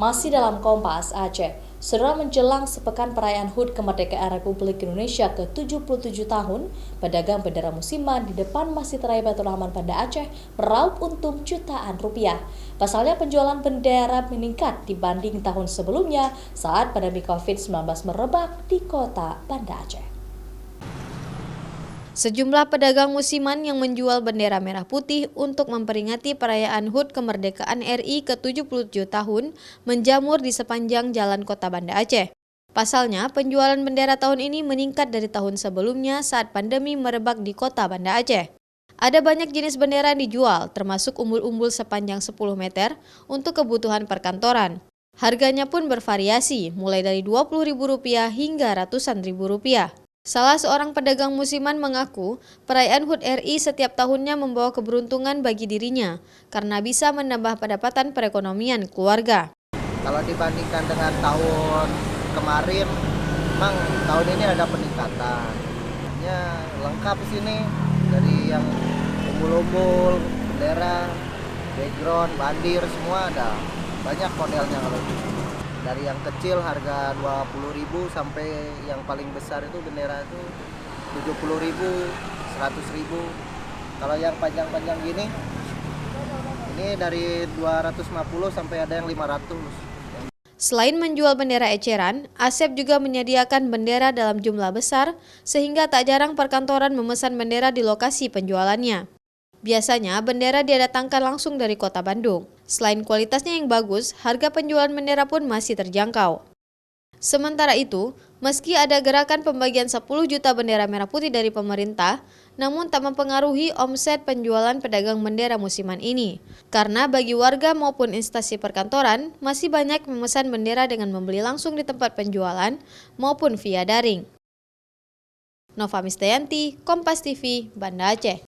Masih dalam Kompas Aceh, saudara menjelang sepekan perayaan HUT Kemerdekaan Republik Indonesia ke-77 tahun, pedagang bendera musiman di depan Masjid Raya Baitur Rahman Banda Aceh meraup untung jutaan rupiah. Pasalnya penjualan bendera meningkat dibanding tahun sebelumnya saat pandemi COVID-19 merebak di kota Banda Aceh. Sejumlah pedagang musiman yang menjual bendera merah putih untuk memperingati perayaan HUT Kemerdekaan RI ke-77 tahun menjamur di sepanjang jalan kota Banda Aceh. Pasalnya, penjualan bendera tahun ini meningkat dari tahun sebelumnya saat pandemi merebak di kota Banda Aceh. Ada banyak jenis bendera yang dijual, termasuk umbul-umbul sepanjang 10 meter untuk kebutuhan perkantoran. Harganya pun bervariasi, mulai dari Rp20.000 hingga ratusan ribu rupiah. Salah seorang pedagang musiman mengaku, perayaan HUT RI setiap tahunnya membawa keberuntungan bagi dirinya karena bisa menambah pendapatan perekonomian keluarga. Kalau dibandingkan dengan tahun kemarin, memang tahun ini ada peningkatan. Ya, lengkap di sini dari yang umbul-umbul, bendera, background, bandir semua ada. Banyak modelnya kalau gitu. Dari yang kecil harga 20.000 sampai yang paling besar itu bendera itu 70.000, 100.000. Kalau yang panjang-panjang gini, ini dari 250 sampai ada yang 500. Selain menjual bendera eceran, Asep juga menyediakan bendera dalam jumlah besar sehingga tak jarang perkantoran memesan bendera di lokasi penjualannya. Biasanya bendera didatangkan langsung dari kota Bandung. Selain kualitasnya yang bagus, harga penjualan bendera pun masih terjangkau. Sementara itu, meski ada gerakan pembagian 10 juta bendera merah putih dari pemerintah, namun tak mempengaruhi omset penjualan pedagang bendera musiman ini. Karena bagi warga maupun instansi perkantoran, masih banyak memesan bendera dengan membeli langsung di tempat penjualan maupun via daring. Nova Misteyanti, Kompas TV, Banda Aceh.